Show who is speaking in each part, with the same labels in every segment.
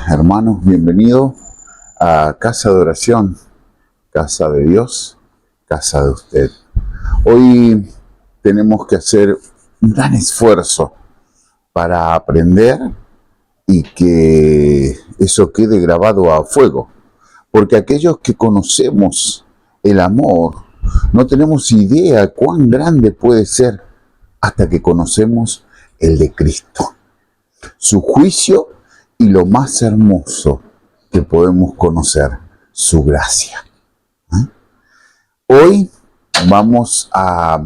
Speaker 1: Hermanos, bienvenidos a Casa de Oración, Casa de Dios, Casa de usted. Hoy tenemos que hacer un gran esfuerzo para aprender y que eso quede grabado a fuego. Porque aquellos que conocemos el amor, no tenemos idea cuán grande puede ser hasta que conocemos el de Cristo. Su juicio y lo más hermoso que podemos conocer, su gracia. Hoy vamos a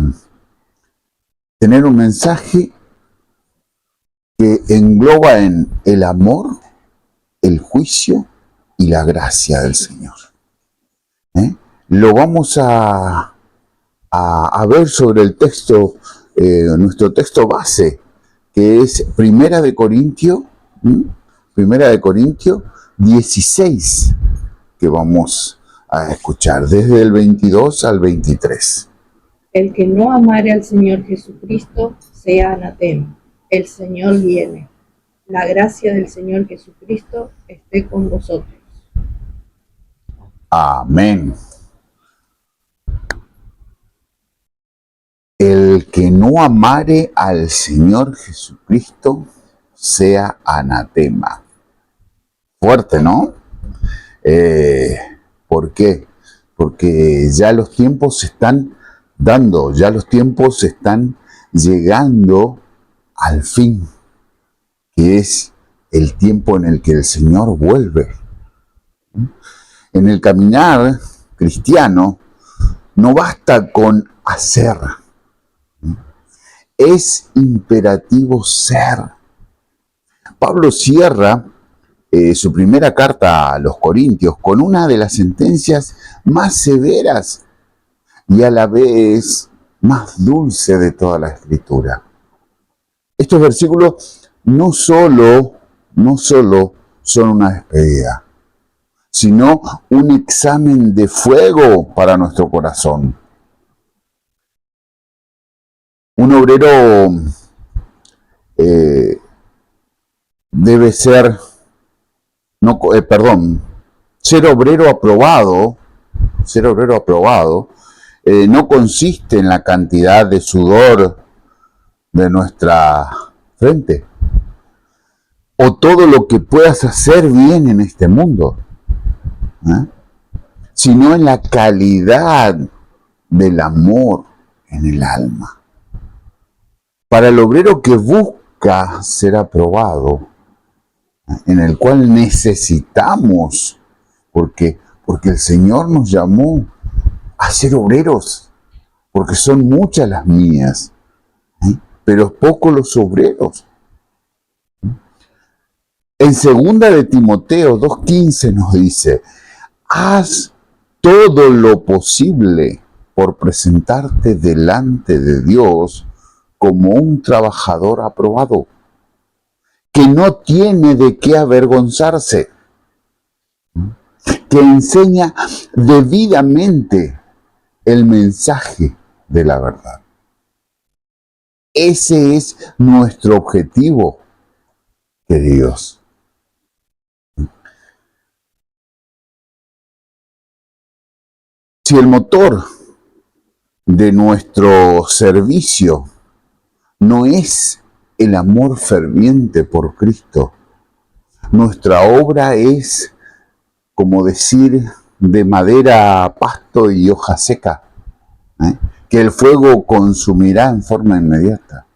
Speaker 1: tener un mensaje que engloba en el amor, el juicio y la gracia del Señor. Lo vamos a ver sobre el texto, nuestro texto base, que es Primera de Corintios 16, que vamos a escuchar desde el 22 al 23.
Speaker 2: El que no amare al Señor Jesucristo sea anatema. El Señor viene. La gracia del Señor Jesucristo esté con vosotros.
Speaker 1: Amén. El que no amare al Señor Jesucristo sea anatema. Fuerte, ¿no? ¿Por qué? Porque ya los tiempos se están dando, ya los tiempos se están llegando al fin, que es el tiempo en el que el Señor vuelve. En el caminar cristiano no basta con hacer, es imperativo ser. Pablo cierra su primera carta a los Corintios con una de las sentencias más severas y a la vez más dulce de toda la Escritura. Estos versículos no solo son una despedida, sino un examen de fuego para nuestro corazón. Un obrero debe ser, ser obrero aprobado no consiste en la cantidad de sudor de nuestra frente o todo lo que puedas hacer bien en este mundo, sino en la calidad del amor en el alma. Para el obrero que busca ser aprobado, en el cual necesitamos, porque el Señor nos llamó a ser obreros, porque son muchas las mías, pero pocos los obreros. En 2 de Timoteo 2:15 nos dice: haz todo lo posible por presentarte delante de Dios como un trabajador aprobado, que no tiene de qué avergonzarse, que enseña debidamente el mensaje de la verdad. Ese es nuestro objetivo, queridos. Si el motor de nuestro servicio no es el amor ferviente por Cristo, nuestra obra es, como decir, de madera, pasto y hoja seca, que el fuego consumirá en forma inmediata.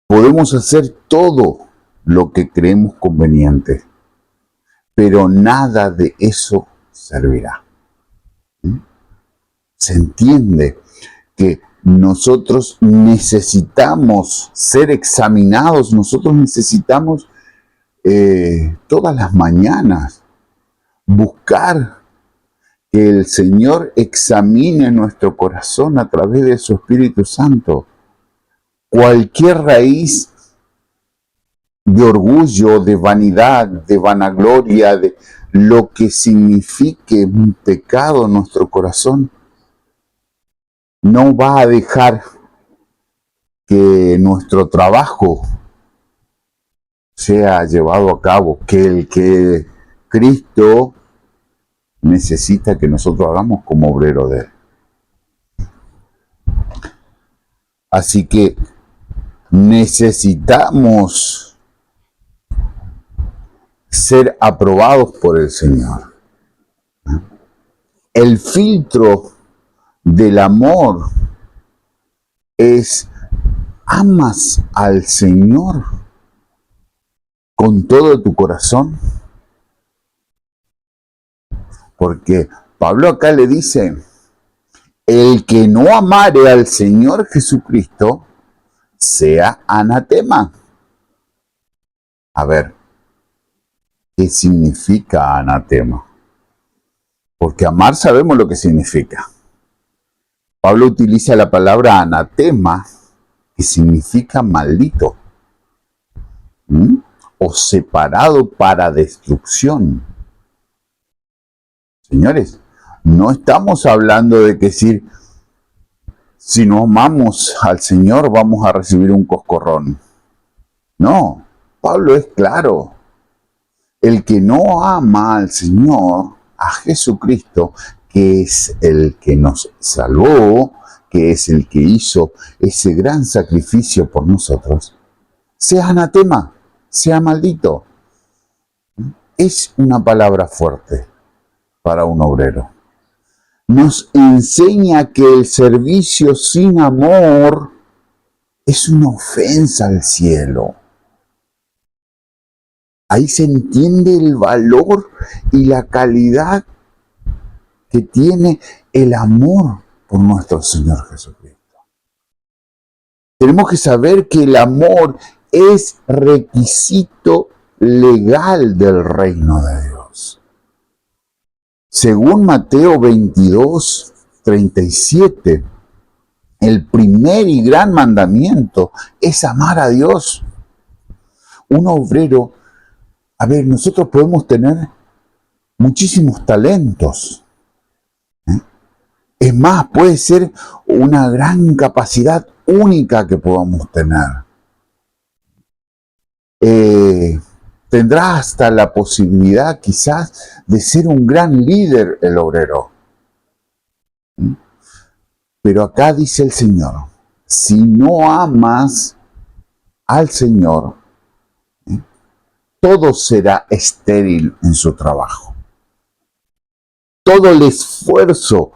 Speaker 1: Podemos hacer todo lo que creemos conveniente, pero nada de eso servirá. Se entiende que nosotros necesitamos ser examinados, nosotros necesitamos todas las mañanas buscar que el Señor examine nuestro corazón a través de su Espíritu Santo. Cualquier raíz de orgullo, de vanidad, de vanagloria, de lo que signifique un pecado en nuestro corazón, no va a dejar que nuestro trabajo sea llevado a cabo, que el que Cristo necesita que nosotros hagamos como obrero de Él. Así que necesitamos ser aprobados por el Señor. El filtro del amor es: ¿amas al Señor con todo tu corazón? Porque Pablo acá le dice: el que no amare al Señor Jesucristo sea anatema. A ver, ¿qué significa anatema? Porque amar sabemos lo que significa. Pablo utiliza la palabra anatema, que significa maldito, o separado para destrucción. Señores, no estamos hablando de que decir, si no amamos al Señor vamos a recibir un coscorrón. No, Pablo es claro. El que no ama al Señor, a Jesucristo, que es el que nos salvó, que es el que hizo ese gran sacrificio por nosotros, sea anatema, sea maldito. Es una palabra fuerte para un obrero. Nos enseña que el servicio sin amor es una ofensa al cielo. Ahí se entiende el valor y la calidad que tiene el amor por nuestro Señor Jesucristo. Tenemos que saber que el amor es requisito legal del reino de Dios. Según Mateo 22, 37, el primer y gran mandamiento es amar a Dios. Un obrero, a ver, nosotros podemos tener muchísimos talentos. Es más, puede ser una gran capacidad única que podamos tener. Tendrá hasta la posibilidad quizás de ser un gran líder el obrero. Pero acá dice el Señor, si no amas al Señor, todo será estéril en su trabajo. Todo el esfuerzo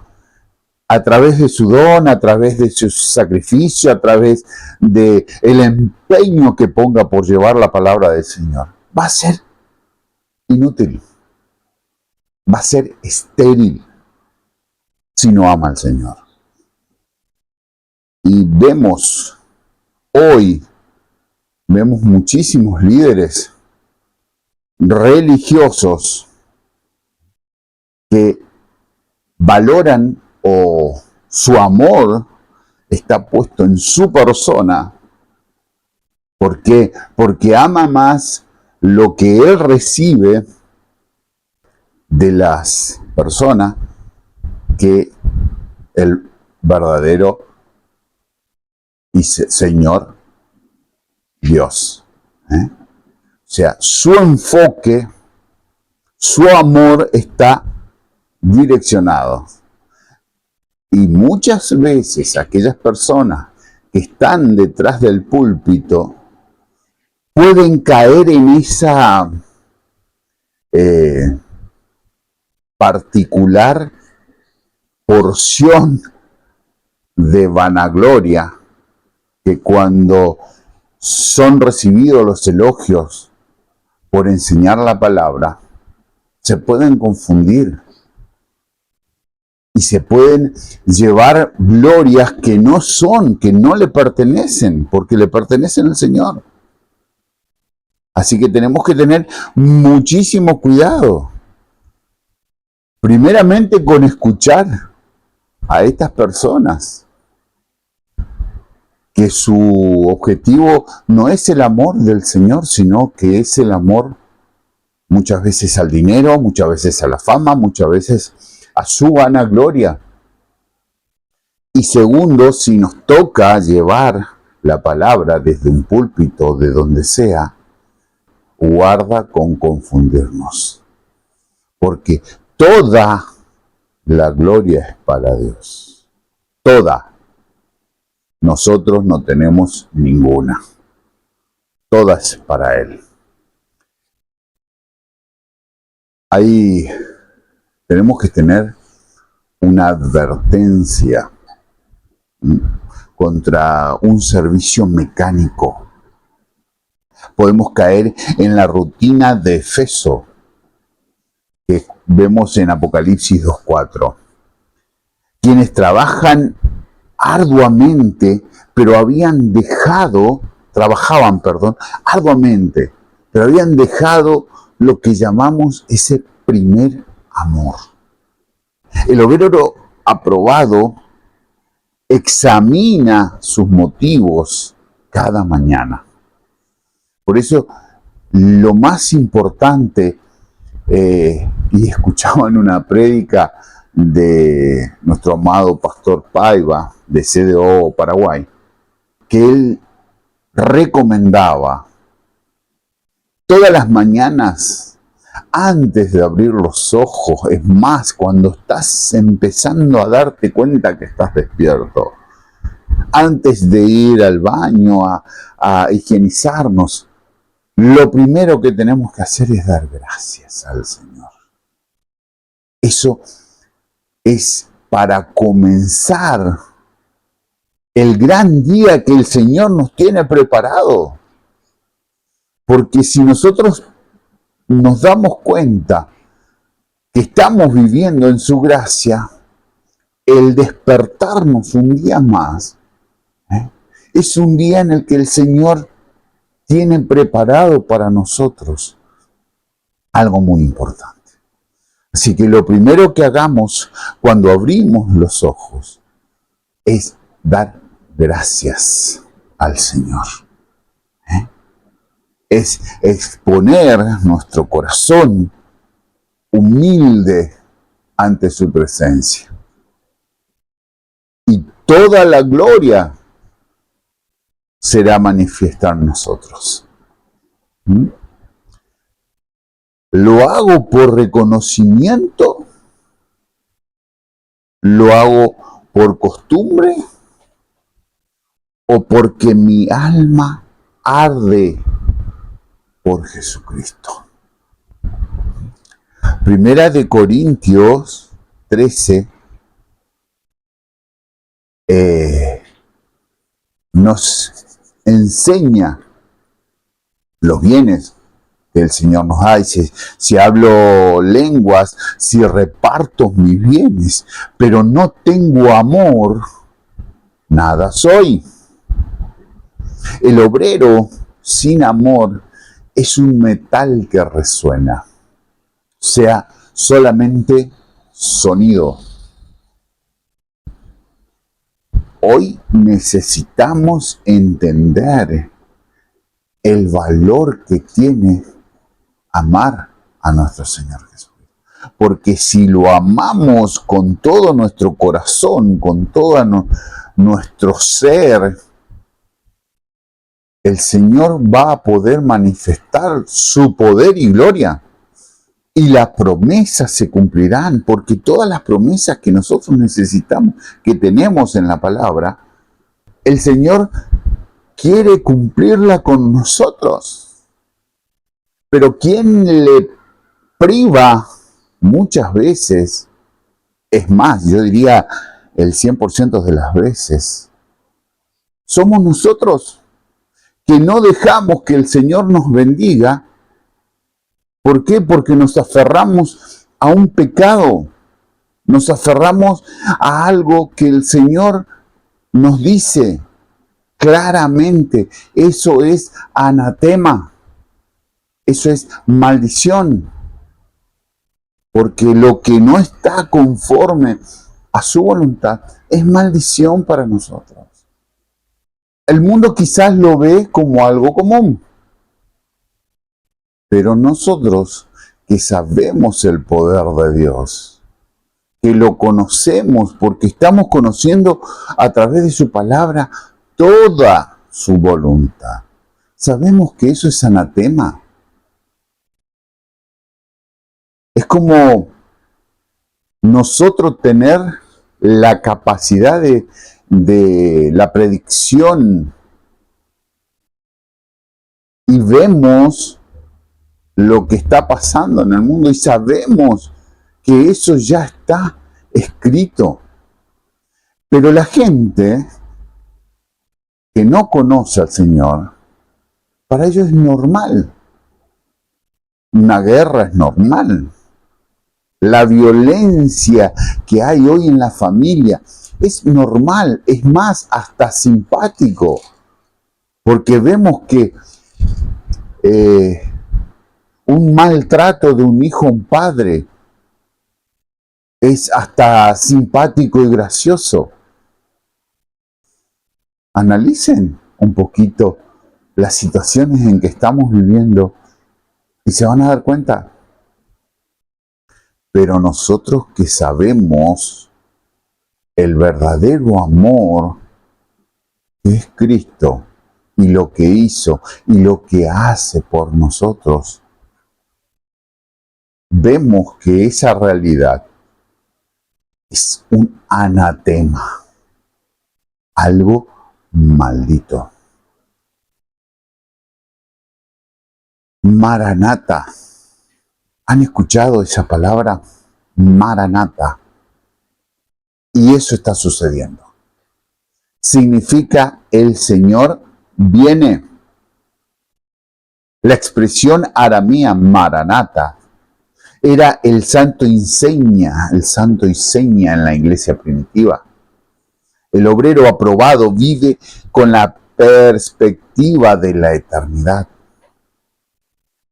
Speaker 1: a través de su don, a través de su sacrificio, a través del empeño que ponga por llevar la palabra del Señor, va a ser inútil, va a ser estéril si no ama al Señor. Y hoy vemos muchísimos líderes religiosos que valoran o su amor está puesto en su persona. ¿Por qué? Porque ama más lo que él recibe de las personas que el verdadero y Señor Dios. O sea, su enfoque, su amor está direccionado. Y muchas veces aquellas personas que están detrás del púlpito pueden caer en esa particular porción de vanagloria que cuando son recibidos los elogios por enseñar la palabra, se pueden confundir y se pueden llevar glorias que no son, que no le pertenecen, porque le pertenecen al Señor. Así que tenemos que tener muchísimo cuidado. Primeramente con escuchar a estas personas, que su objetivo no es el amor del Señor, sino que es el amor muchas veces al dinero, muchas veces a la fama, muchas veces a su vanagloria. Y segundo, si nos toca llevar la palabra desde un púlpito, de donde sea, guarda con confundirnos, porque toda la gloria es para Dios. Toda. Nosotros no tenemos ninguna. Toda es para Él. Ahí tenemos que tener una advertencia contra un servicio mecánico. Podemos caer en la rutina de Efeso, que vemos en Apocalipsis 2:4. Quienes trabajaban arduamente, pero habían dejado lo que llamamos ese primer amor. El obrero aprobado examina sus motivos cada mañana. Por eso, lo más importante, y escuchaba en una prédica de nuestro amado pastor Paiva, de CDO Paraguay, que él recomendaba todas las mañanas, antes de abrir los ojos, es más, cuando estás empezando a darte cuenta que estás despierto, antes de ir al baño a higienizarnos, lo primero que tenemos que hacer es dar gracias al Señor. Eso es para comenzar el gran día que el Señor nos tiene preparado. Porque si nosotros nos damos cuenta que estamos viviendo en su gracia, el despertarnos un día más, es un día en el que el Señor tiene preparado para nosotros algo muy importante. Así que lo primero que hagamos cuando abrimos los ojos es dar gracias al Señor. Es exponer nuestro corazón humilde ante su presencia. Y toda la gloria será manifiesta en nosotros. ¿Lo hago por reconocimiento? ¿Lo hago por costumbre? ¿O porque mi alma arde por Jesucristo? Primera de Corintios 13 nos enseña los bienes que el Señor nos da. Dice, si hablo lenguas, si reparto mis bienes, pero no tengo amor, nada soy. El obrero sin amor es un metal que resuena, o sea, solamente sonido. Hoy necesitamos entender el valor que tiene amar a nuestro Señor Jesucristo. Porque si lo amamos con todo nuestro corazón, con todo nuestro ser, el Señor va a poder manifestar su poder y gloria. Y las promesas se cumplirán, porque todas las promesas que nosotros necesitamos, que tenemos en la palabra, el Señor quiere cumplirla con nosotros. Pero quien le priva muchas veces, es más, yo diría el 100% de las veces, somos nosotros, que no dejamos que el Señor nos bendiga. ¿Por qué? Porque nos aferramos a un pecado, nos aferramos a algo que el Señor nos dice claramente. Eso es anatema, eso es maldición, porque lo que no está conforme a su voluntad es maldición para nosotros. El mundo quizás lo ve como algo común, pero nosotros que sabemos el poder de Dios, que lo conocemos porque estamos conociendo a través de su palabra toda su voluntad, sabemos que eso es anatema. Es como nosotros tener la capacidad de la predicción y vemos lo que está pasando en el mundo y sabemos que eso ya está escrito. Pero la gente que no conoce al Señor, para ellos es normal. Una guerra es normal. La violencia que hay hoy en la familia es normal, es más, hasta simpático, porque vemos que un maltrato de un hijo a un padre es hasta simpático y gracioso. Analicen un poquito las situaciones en que estamos viviendo y se van a dar cuenta. Pero nosotros que sabemos el verdadero amor que es Cristo y lo que hizo y lo que hace por nosotros, vemos que esa realidad es un anatema, algo maldito. Maranata. ¿Han escuchado esa palabra? Maranata. Y eso está sucediendo. Significa el Señor viene. La expresión aramea Maranata era el santo y seña en la iglesia primitiva. El obrero aprobado vive con la perspectiva de la eternidad.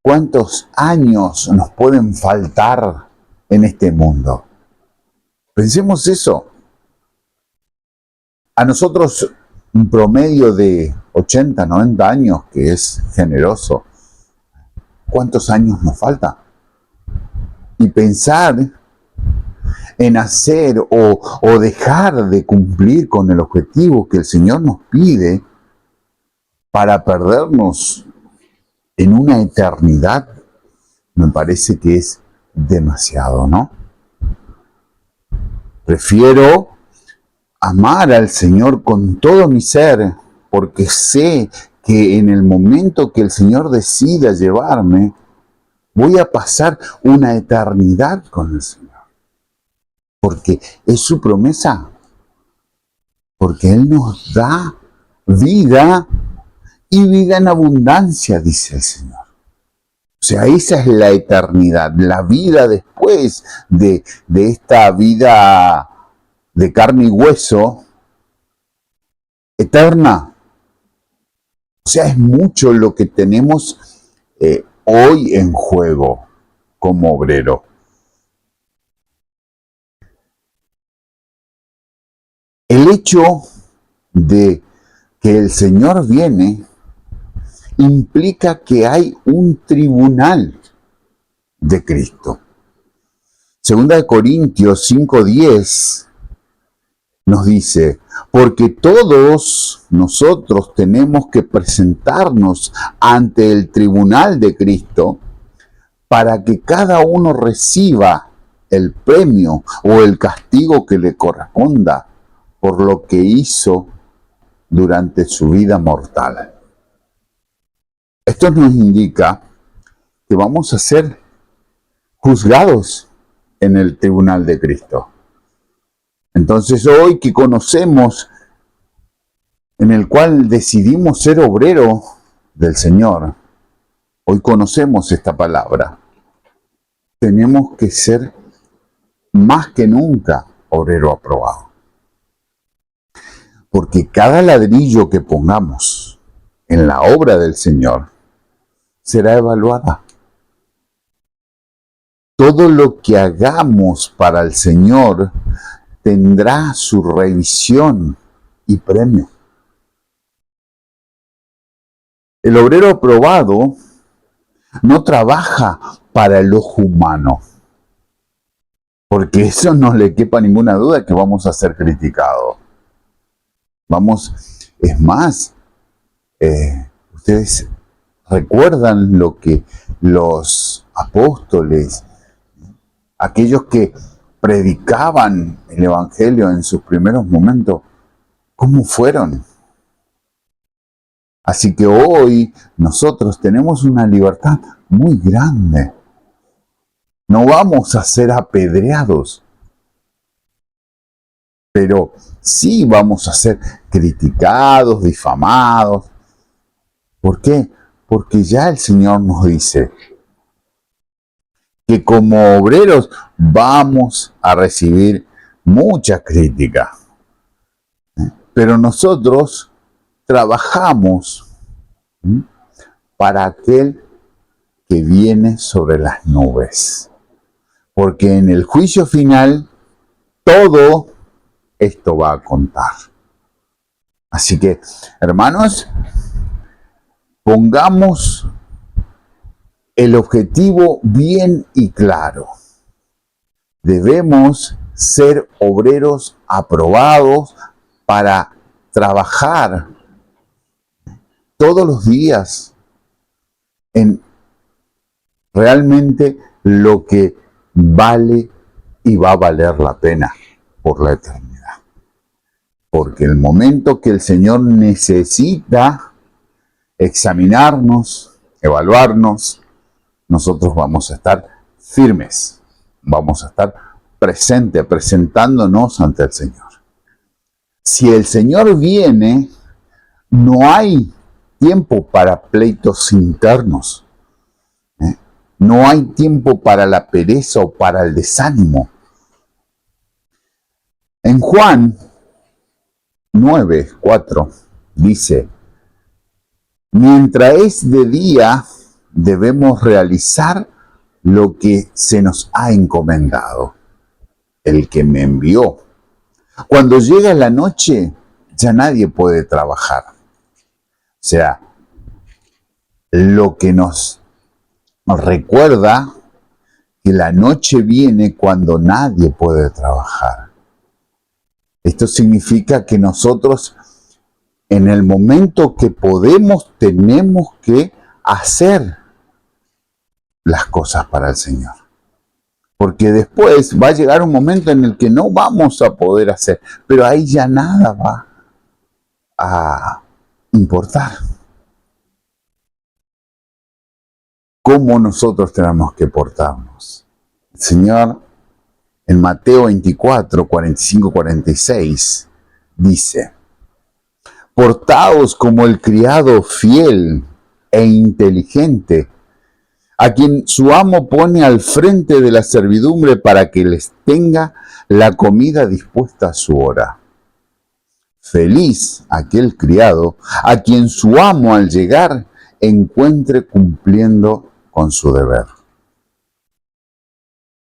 Speaker 1: ¿Cuántos años nos pueden faltar en este mundo? Pensemos eso. A nosotros un promedio de 80, 90 años, que es generoso. ¿Cuántos años nos falta? Y pensar en hacer o dejar de cumplir con el objetivo que el Señor nos pide para perdernos en una eternidad, me parece que es demasiado, ¿no? Prefiero amar al Señor con todo mi ser, porque sé que en el momento que el Señor decida llevarme, voy a pasar una eternidad con el Señor. Porque es su promesa. Porque Él nos da vida y vida en abundancia, dice el Señor. O sea, esa es la eternidad, la vida después de esta vida de carne y hueso, eterna. O sea, es mucho lo que tenemos hoy en juego como obrero. El hecho de que el Señor viene implica que hay un tribunal de Cristo. Segunda de Corintios 5:10 nos dice, porque todos nosotros tenemos que presentarnos ante el tribunal de Cristo para que cada uno reciba el premio o el castigo que le corresponda por lo que hizo durante su vida mortal. Esto nos indica que vamos a ser juzgados en el tribunal de Cristo. Entonces hoy que conocemos, en el cual decidimos ser obrero del Señor, hoy conocemos esta palabra. Tenemos que ser más que nunca obrero aprobado. Porque cada ladrillo que pongamos en la obra del Señor será evaluada. Todo lo que hagamos para el Señor tendrá su revisión y premio. El obrero aprobado no trabaja para el ojo humano, porque eso no le quepa ninguna duda que vamos a ser criticados. Es más, ustedes recuerdan lo que los apóstoles aquellos que predicaban el Evangelio en sus primeros momentos, ¿cómo fueron? Así que hoy nosotros tenemos una libertad muy grande. No vamos a ser apedreados, pero sí vamos a ser criticados, difamados. ¿Por qué? Porque ya el Señor nos dice que como obreros vamos a recibir mucha crítica. Pero nosotros trabajamos para aquel que viene sobre las nubes. Porque en el juicio final todo esto va a contar. Así que, hermanos, pongamos el objetivo bien y claro. Debemos ser obreros aprobados para trabajar todos los días en realmente lo que vale y va a valer la pena por la eternidad. Porque el momento que el Señor necesita examinarnos, evaluarnos, nosotros vamos a estar firmes, vamos a estar presentes, presentándonos ante el Señor. Si el Señor viene, no hay tiempo para pleitos internos. No hay tiempo para la pereza o para el desánimo. En Juan 9:4 dice: mientras es de día, debemos realizar lo que se nos ha encomendado, el que me envió. Cuando llega la noche, ya nadie puede trabajar. O sea, lo que nos recuerda que la noche viene cuando nadie puede trabajar. Esto significa que nosotros, en el momento que podemos, tenemos que hacer las cosas para el Señor. Porque después va a llegar un momento en el que no vamos a poder hacer, pero ahí ya nada va a importar. ¿Cómo nosotros tenemos que portarnos? El Señor en Mateo 24, 45, 46 dice: portaos como el criado fiel e inteligente, a quien su amo pone al frente de la servidumbre para que les tenga la comida dispuesta a su hora. Feliz aquel criado a quien su amo al llegar encuentre cumpliendo con su deber.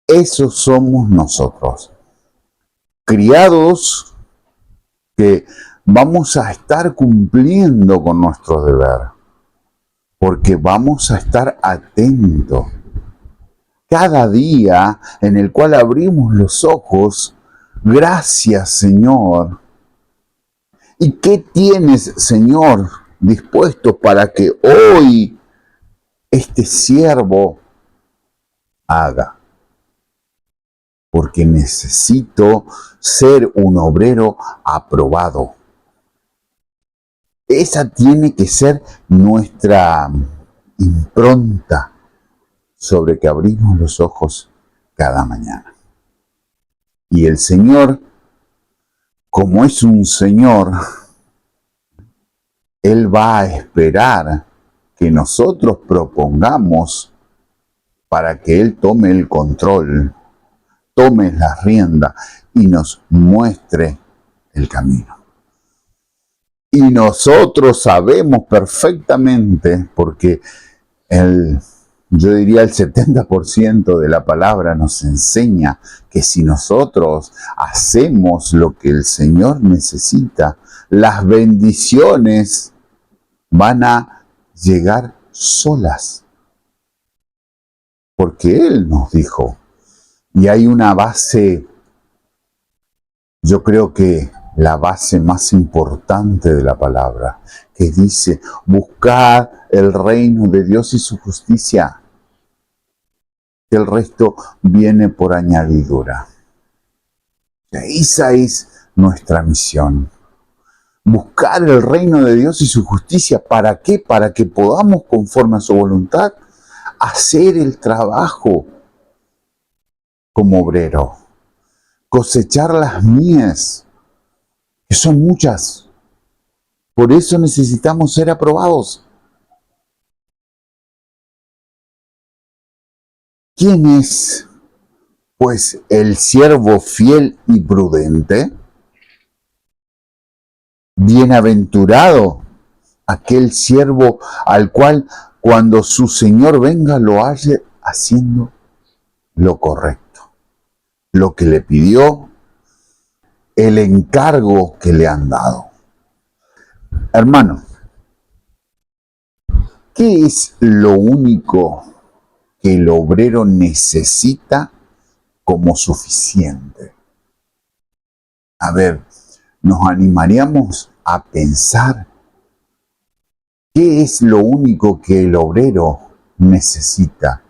Speaker 1: Esos somos nosotros, criados que vamos a estar cumpliendo con nuestro deber, porque vamos a estar atentos. Cada día en el cual abrimos los ojos, gracias Señor. ¿Y qué tienes, Señor, dispuesto para que hoy este siervo haga? Porque necesito ser un obrero aprobado. Esa tiene que ser nuestra impronta sobre que abrimos los ojos cada mañana. Y el Señor, como es un Señor, Él va a esperar que nosotros propongamos para que Él tome el control, tome la rienda y nos muestre el camino. Y nosotros sabemos perfectamente, porque yo diría el 70% de la palabra nos enseña que si nosotros hacemos lo que el Señor necesita, las bendiciones van a llegar solas. Porque Él nos dijo. Y hay una base, yo creo que la base más importante de la palabra, que dice: buscad el reino de Dios y su justicia. que el resto viene por añadidura. Esa es nuestra misión. Buscar el reino de Dios y su justicia. ¿Para qué? Para que podamos, conforme a su voluntad, hacer el trabajo como obrero. Cosechar las mies, que son muchas. Por eso necesitamos ser aprobados. ¿Quién es, pues, el siervo fiel y prudente? Bienaventurado aquel siervo al cual, cuando su Señor venga, lo halle haciendo lo correcto, lo que le pidió, el encargo que le han dado. Hermano, ¿qué es lo único que el obrero necesita como suficiente? A ver, nos animaríamos a pensar qué es lo único que el obrero necesita.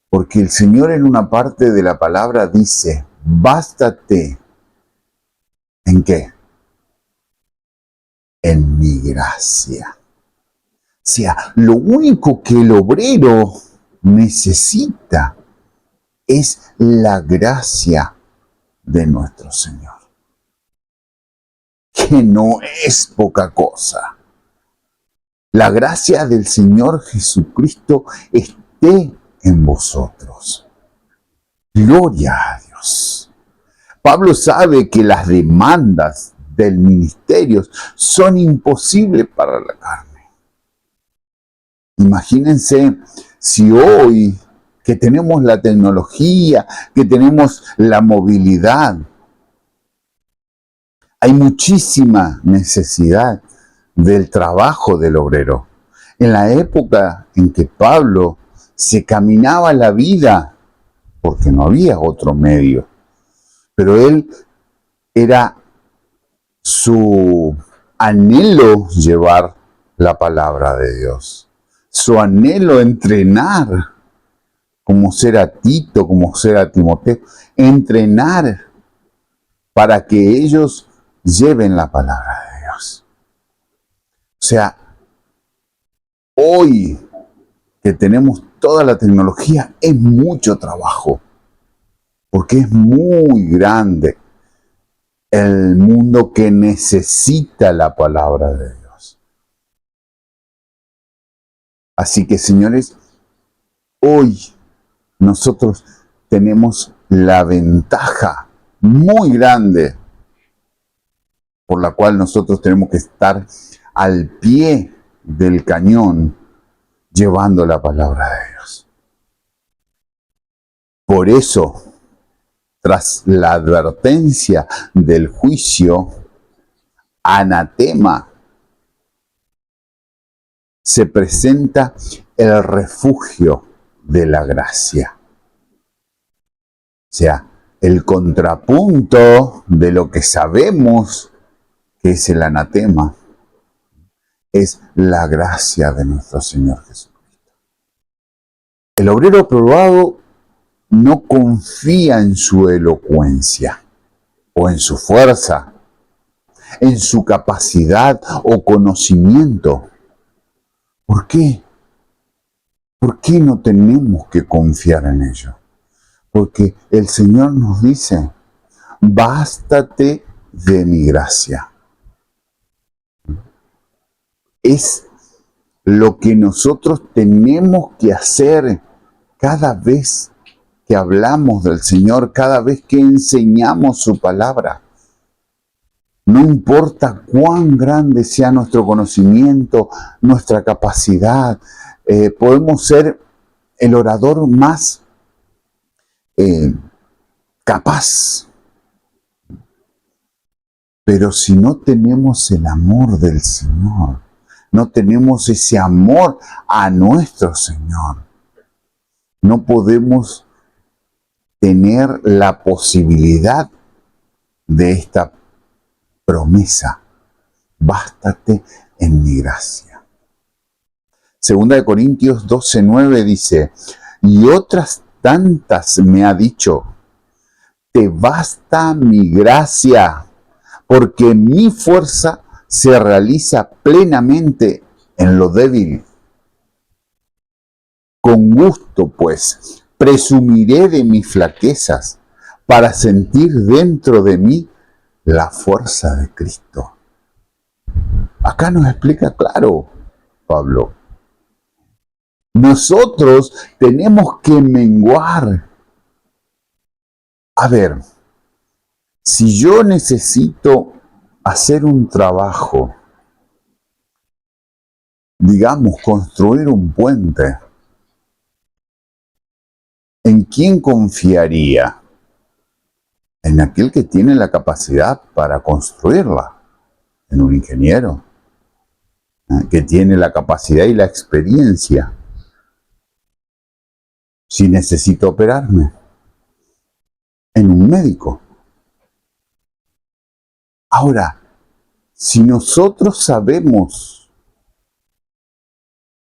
Speaker 1: Porque el Señor en una parte de la palabra dice, bástate, ¿en qué? En mi gracia. O sea, lo único que el obrero necesita es la gracia de nuestro Señor, que no es poca cosa. La gracia del Señor Jesucristo esté en vosotros. Gloria a Dios. Pablo sabe que las demandas del ministerio son imposibles para la carne. Imagínense si hoy que tenemos la tecnología, que tenemos la movilidad, hay muchísima necesidad del trabajo del obrero. En la época en que Pablo se caminaba la vida, porque no había otro medio, pero él era su anhelo llevar la palabra de Dios, su anhelo entrenar, como ser a Tito, como ser a Timoteo, entrenar para que ellos lleven la palabra de Dios. O sea, hoy que tenemos toda la tecnología, es mucho trabajo, porque es muy grande el mundo que necesita la palabra de Dios. Así que, señores, hoy nosotros tenemos la ventaja muy grande por la cual nosotros tenemos que estar al pie del cañón llevando la palabra de Dios. Por eso, tras la advertencia del juicio, anatema, se presenta el refugio de la gracia. O sea, el contrapunto de lo que sabemos que es el anatema es la gracia de nuestro Señor Jesucristo. El obrero aprobado no confía en su elocuencia o en su fuerza, en su capacidad o conocimiento. ¿Por qué? ¿Por qué no tenemos que confiar en ello? Porque el Señor nos dice, bástate de mi gracia. Es lo que nosotros tenemos que hacer cada vez que hablamos del Señor, cada vez que enseñamos su palabra. No importa cuán grande sea nuestro conocimiento, nuestra capacidad, podemos ser el orador más capaz. Pero si no tenemos el amor del Señor, no tenemos ese amor a nuestro Señor, no podemos tener la posibilidad de esta promesa. Bástate en mi gracia. Segunda de Corintios 12:9 dice, y otras tantas me ha dicho, te basta mi gracia, porque mi fuerza se realiza plenamente en lo débil. Con gusto, pues, presumiré de mis flaquezas para sentir dentro de mí la fuerza de Cristo. Acá nos explica claro Pablo. Nosotros tenemos que menguar. A ver, si yo necesito hacer un trabajo, digamos, construir un puente, ¿en quién confiaría? En aquel que tiene la capacidad para construirla, en un ingeniero, que tiene la capacidad y la experiencia. Si necesito operarme, en un médico. Ahora, si nosotros sabemos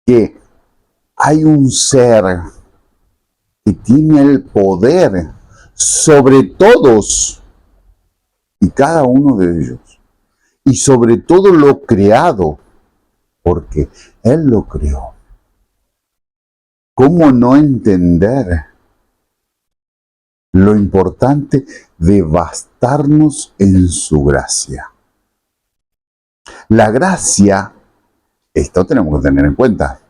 Speaker 1: que hay un ser que tiene el poder sobre todos y cada uno de ellos, y sobre todo lo creado, porque Él lo creó, ¿cómo no entender lo importante de bastarnos en su gracia? La gracia, esto tenemos que tener en cuenta,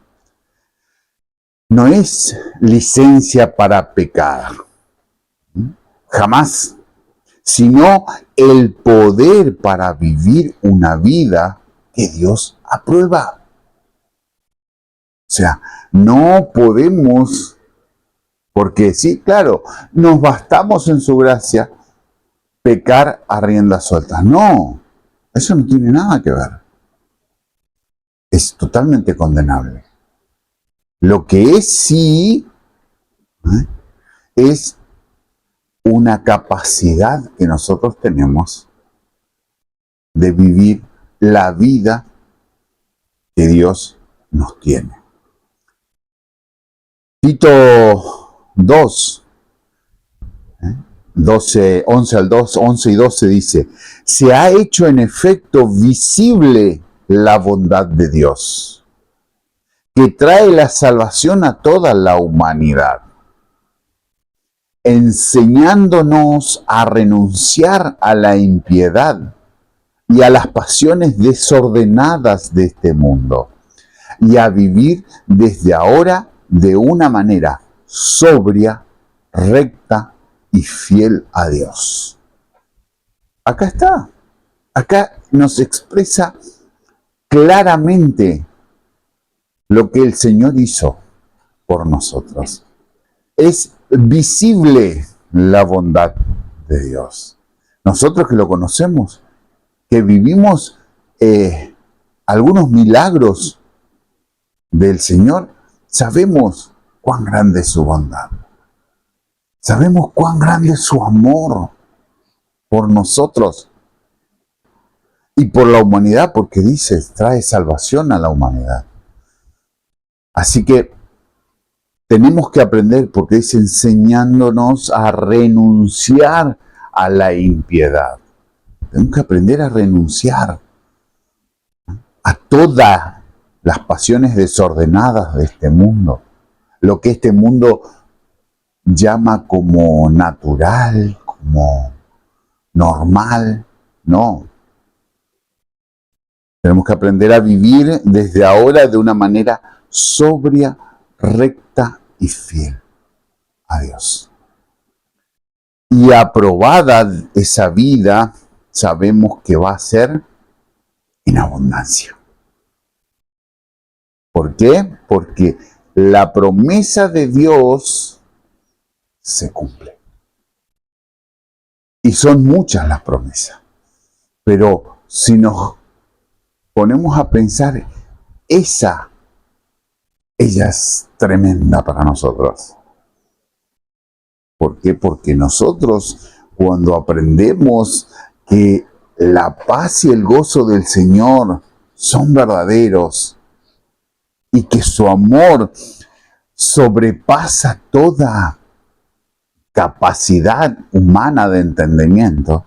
Speaker 1: no es licencia para pecar, jamás, sino el poder para vivir una vida que Dios aprueba. O sea, no podemos, porque sí, claro, nos bastamos en su gracia, pecar a riendas sueltas. No, eso no tiene nada que ver. Es totalmente condenable. Lo que es sí, es una capacidad que nosotros tenemos de vivir la vida que Dios nos tiene. Tito 2, 11 al 2, 11 y 12 dice, se ha hecho en efecto visible la bondad de Dios, que trae la salvación a toda la humanidad, enseñándonos a renunciar a la impiedad y a las pasiones desordenadas de este mundo, y a vivir desde ahora de una manera sobria, recta y fiel a Dios. Acá está. Acá nos expresa claramente lo que el Señor hizo por nosotros. Es visible la bondad de Dios. Nosotros que lo conocemos, que vivimos algunos milagros del Señor, sabemos cuán grande es su bondad. Sabemos cuán grande es su amor por nosotros y por la humanidad, porque dice, trae salvación a la humanidad. Así que tenemos que aprender, porque dice, enseñándonos a renunciar a la impiedad. Tenemos que aprender a renunciar a todas las pasiones desordenadas de este mundo, lo que este mundo llama como natural, como normal. No. Tenemos que aprender a vivir desde ahora de una manera sobria, recta y fiel a Dios. Y aprobada esa vida, sabemos que va a ser en abundancia. ¿Por qué? Porque la promesa de Dios se cumple. Y son muchas las promesas. Pero si nos ponemos a pensar, ella es tremenda para nosotros. ¿Por qué? Porque nosotros, cuando aprendemos que la paz y el gozo del Señor son verdaderos y que su amor sobrepasa toda capacidad humana de entendimiento,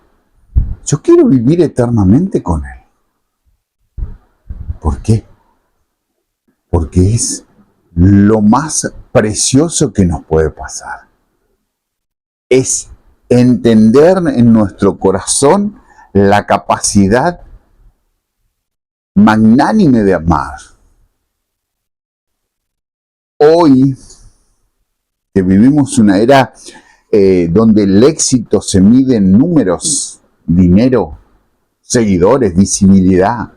Speaker 1: yo quiero vivir eternamente con Él. ¿Por qué? Porque es lo más precioso que nos puede pasar. Es entender en nuestro corazón la capacidad magnánime de amar. Hoy, que vivimos una era donde el éxito se mide en números, dinero, seguidores, visibilidad,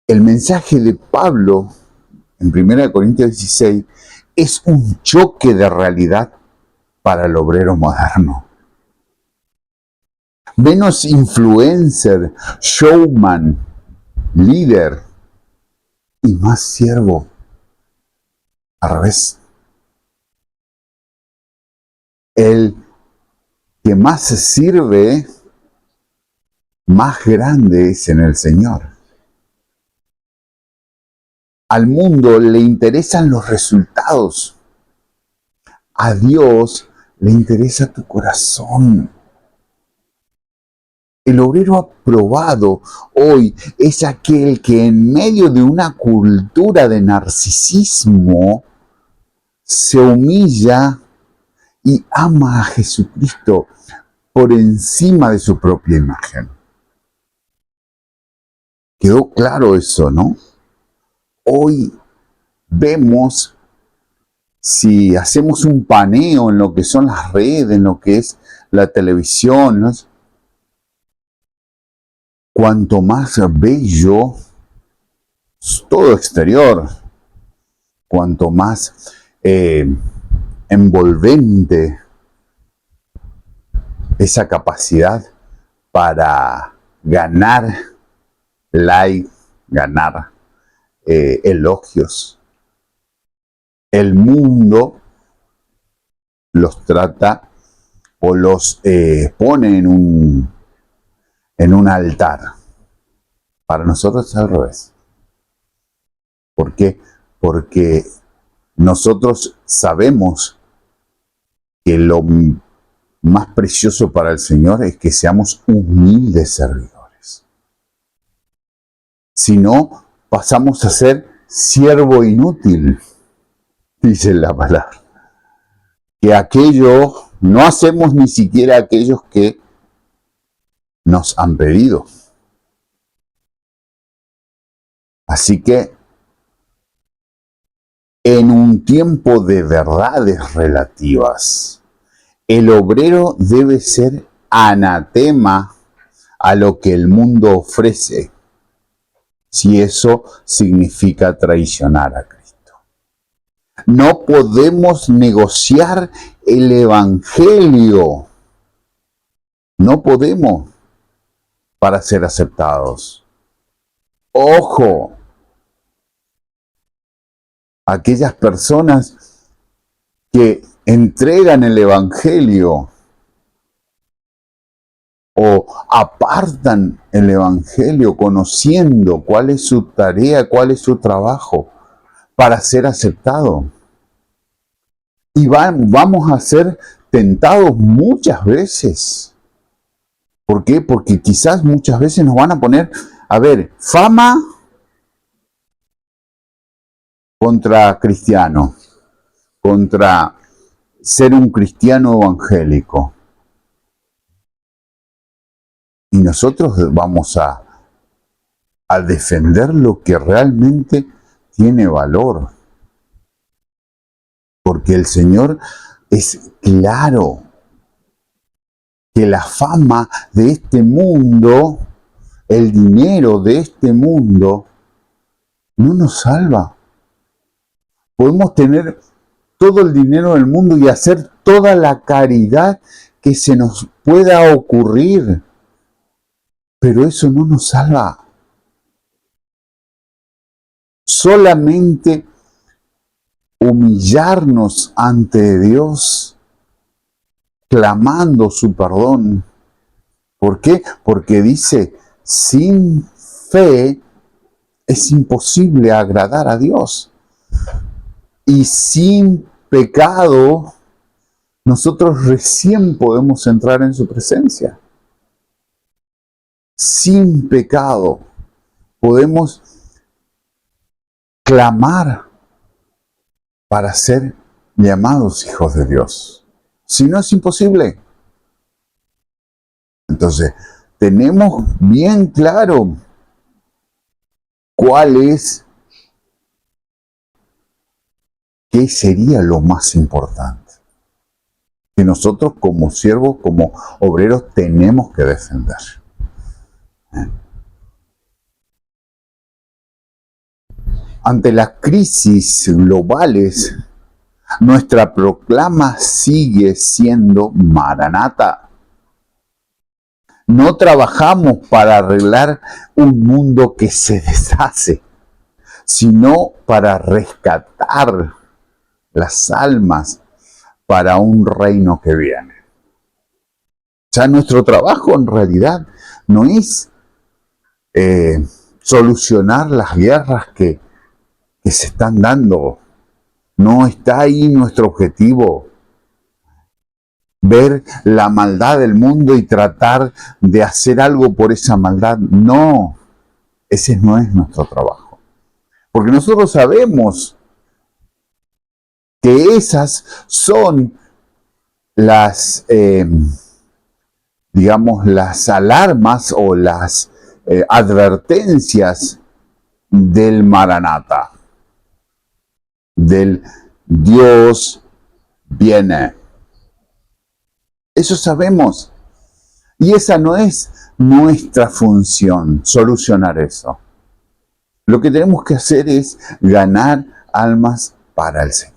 Speaker 1: el mensaje de Pablo en 1 Corintios 16 es un choque de realidad para el obrero moderno. Menos influencer, showman, líder y más siervo. Al revés. El que más se sirve, más grande es en el Señor. Al mundo le interesan los resultados. A Dios le interesa tu corazón. El obrero aprobado hoy es aquel que en medio de una cultura de narcisismo se humilla y ama a Jesucristo por encima de su propia imagen. Quedó claro eso, ¿no? Hoy vemos, si hacemos un paneo en lo que son las redes, en lo que es la televisión, ¿no? Cuanto más bello todo exterior, cuanto más envolvente esa capacidad para ganar like, ganar elogios. El mundo los trata o los pone en un altar. Para nosotros es al revés. ¿Por qué? Porque nosotros sabemos que lo más precioso para el Señor es que seamos humildes servidores. Si no, pasamos a ser siervo inútil, dice la palabra. Que aquello no hacemos ni siquiera aquellos que nos han pedido. Así que en un tiempo de verdades relativas, el obrero debe ser anatema a lo que el mundo ofrece, si eso significa traicionar a Cristo. No podemos negociar el Evangelio. No podemos para ser aceptados. Ojo, aquellas personas que entregan el Evangelio o apartan el Evangelio conociendo cuál es su tarea, cuál es su trabajo para ser aceptado. Y vamos a ser tentados muchas veces. ¿Por qué? Porque quizás muchas veces nos van a poner, fama contra cristiano, contra ser un cristiano evangélico. Y nosotros vamos a defender lo que realmente tiene valor. Porque el Señor es claro que la fama de este mundo, el dinero de este mundo, no nos salva. Podemos tener todo el dinero del mundo y hacer toda la caridad que se nos pueda ocurrir, pero eso no nos salva. Solamente humillarnos ante Dios, clamando su perdón. ¿Por qué? Porque dice, sin fe es imposible agradar a Dios. Y sin pecado nosotros recién podemos entrar en su presencia. Sin pecado podemos clamar para ser llamados hijos de Dios. Si no, es imposible. Entonces, tenemos bien claro qué sería lo más importante que nosotros como siervos, como obreros, tenemos que defender. Ante las crisis globales, nuestra proclama sigue siendo Maranata. No trabajamos para arreglar un mundo que se deshace, sino para rescatar las almas para un reino que viene. Ya nuestro trabajo en realidad no es solucionar las guerras que se están dando. No está ahí nuestro objetivo. Ver la maldad del mundo y tratar de hacer algo por esa maldad. No, ese no es nuestro trabajo. Porque nosotros sabemos que esas son las, las alarmas o las advertencias del Maranata, del Dios viene. Eso sabemos. Y esa no es nuestra función, solucionar eso. Lo que tenemos que hacer es ganar almas para el Señor.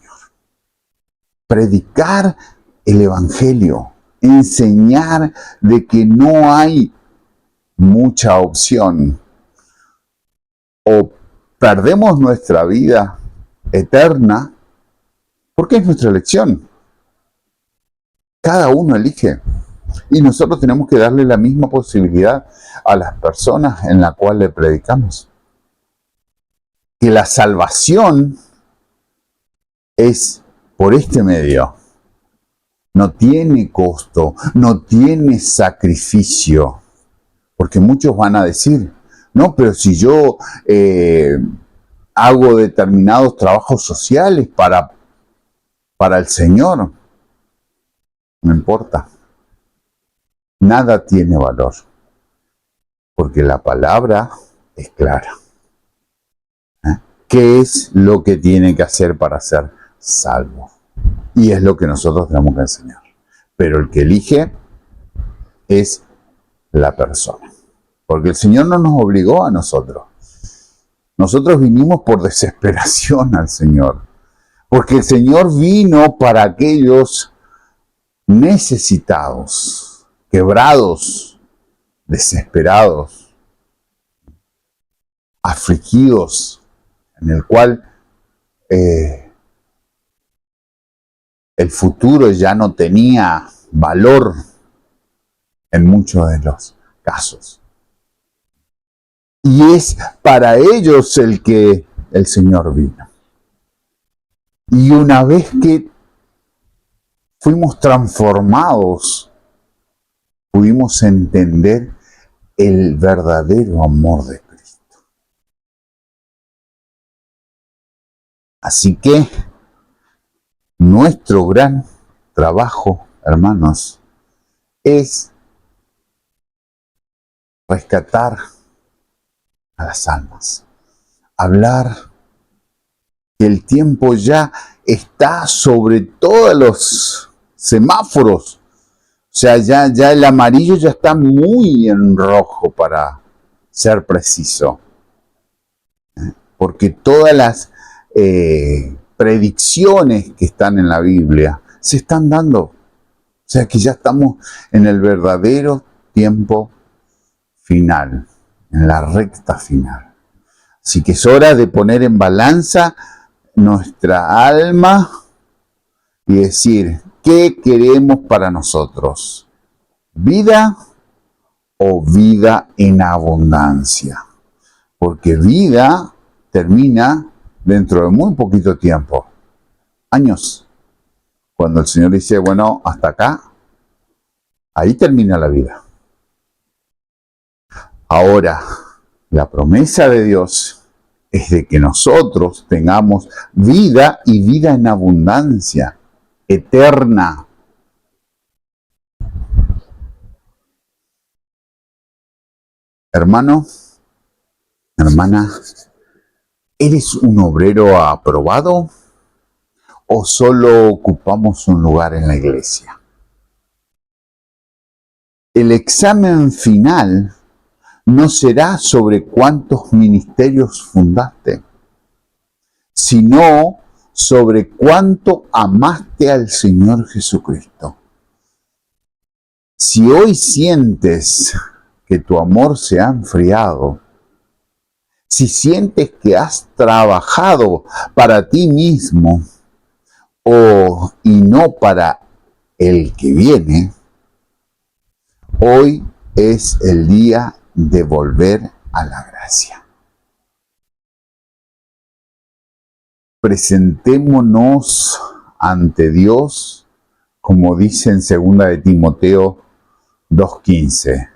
Speaker 1: Predicar el Evangelio. Enseñar de que no hay mucha opción. O perdemos nuestra vida eterna, porque es nuestra elección. Cada uno elige. Y nosotros tenemos que darle la misma posibilidad a las personas en la cual le predicamos. Que la salvación es por este medio. No tiene costo, no tiene sacrificio. Porque muchos van a decir, no, pero si yo hago determinados trabajos sociales para el Señor, no importa. Nada tiene valor. Porque la palabra es clara. ¿Qué es lo que tiene que hacer para ser salvo? Y es lo que nosotros tenemos que enseñar. Pero el que elige es la persona. Porque el Señor no nos obligó a nosotros. Nosotros vinimos por desesperación al Señor. Porque el Señor vino para aquellos necesitados, quebrados, desesperados, afligidos, en el cual el futuro ya no tenía valor en muchos de los casos. Y es para ellos el que el Señor vino. Y una vez que fuimos transformados, pudimos entender el verdadero amor de Cristo. Así que nuestro gran trabajo, hermanos, es rescatar a las almas. Hablar que el tiempo ya está sobre todos los semáforos. O sea, ya el amarillo ya está muy en rojo, para ser preciso. Porque todas las predicciones que están en la Biblia se están dando. O sea que ya estamos en el verdadero tiempo final, en la recta final. Así que es hora de poner en balanza nuestra alma y decir, ¿qué queremos para nosotros? ¿Vida o vida en abundancia? Porque vida termina dentro de muy poquito tiempo. Años. Cuando el Señor dice, bueno, hasta acá, ahí termina la vida. Ahora, la promesa de Dios es de que nosotros tengamos vida y vida en abundancia, eterna. Hermano, hermana, ¿eres un obrero aprobado o solo ocupamos un lugar en la iglesia? El examen final no será sobre cuántos ministerios fundaste, sino sobre cuánto amaste al Señor Jesucristo. Si hoy sientes que tu amor se ha enfriado, si sientes que has trabajado para ti mismo y no para el que viene, hoy es el día de volver a la gracia. Presentémonos ante Dios, como dice en 2 de Timoteo 2:15.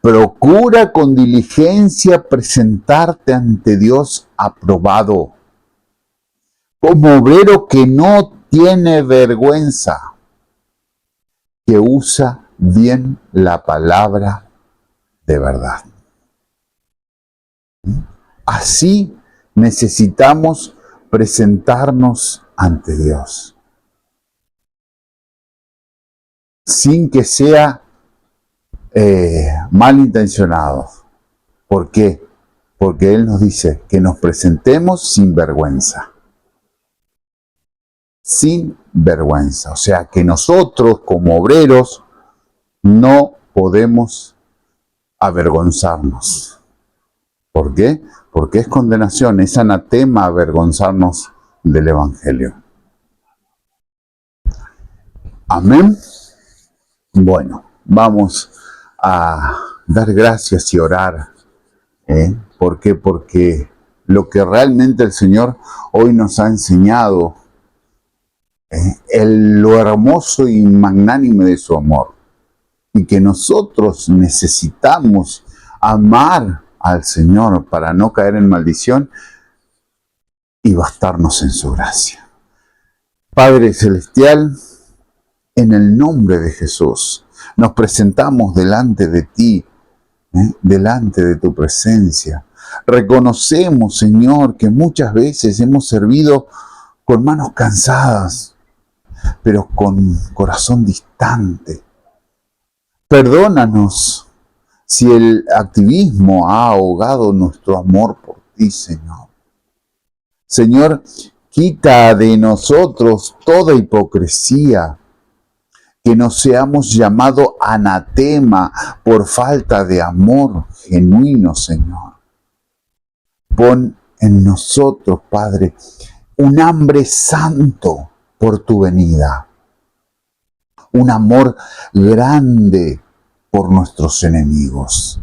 Speaker 1: Procura con diligencia presentarte ante Dios aprobado, como obrero que no tiene vergüenza, que usa bien la palabra de verdad. Así necesitamos presentarnos ante Dios, sin que sea malintencionados. ¿Por qué? Porque Él nos dice que nos presentemos sin vergüenza. Sin vergüenza. O sea, que nosotros como obreros no podemos avergonzarnos. ¿Por qué? Porque es condenación, es anatema avergonzarnos del Evangelio. Amén. Bueno, vamos a dar gracias y orar. ¿Por qué? Porque lo que realmente el Señor hoy nos ha enseñado, lo hermoso y magnánime de su amor, y que nosotros necesitamos amar al Señor para no caer en maldición y bastarnos en su gracia. Padre Celestial, en el nombre de Jesús, nos presentamos delante de ti, delante de tu presencia. Reconocemos, Señor, que muchas veces hemos servido con manos cansadas, pero con corazón distante. Perdónanos si el activismo ha ahogado nuestro amor por ti, Señor. Señor, quita de nosotros toda hipocresía, que no seamos llamados anatema por falta de amor genuino, Señor. Pon en nosotros, Padre, un hambre santo por tu venida, un amor grande por nuestros enemigos.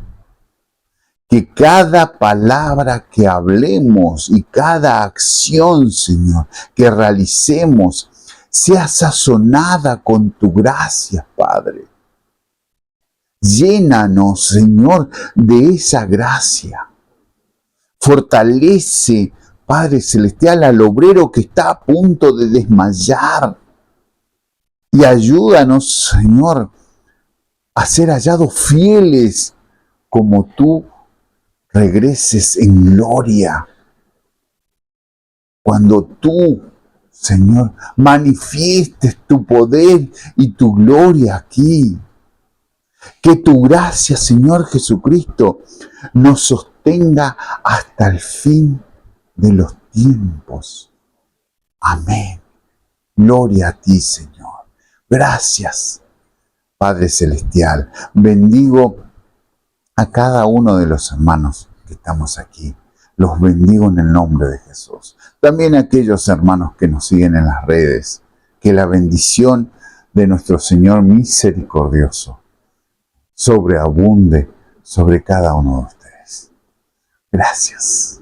Speaker 1: Que cada palabra que hablemos y cada acción, Señor, que realicemos, sea sazonada con tu gracia, Padre. Llénanos, Señor, de esa gracia. Fortalece, Padre Celestial, al obrero que está a punto de desmayar. Y ayúdanos, Señor, a ser hallados fieles como tú regreses en gloria. Cuando tú, Señor, manifiestes tu poder y tu gloria aquí. Que tu gracia, Señor Jesucristo, nos sostenga hasta el fin de los tiempos. Amén. Gloria a ti, Señor. Gracias, Padre Celestial. Bendigo a cada uno de los hermanos que estamos aquí. Los bendigo en el nombre de Jesús. También a aquellos hermanos que nos siguen en las redes. Que la bendición de nuestro Señor misericordioso sobreabunde sobre cada uno de ustedes. Gracias.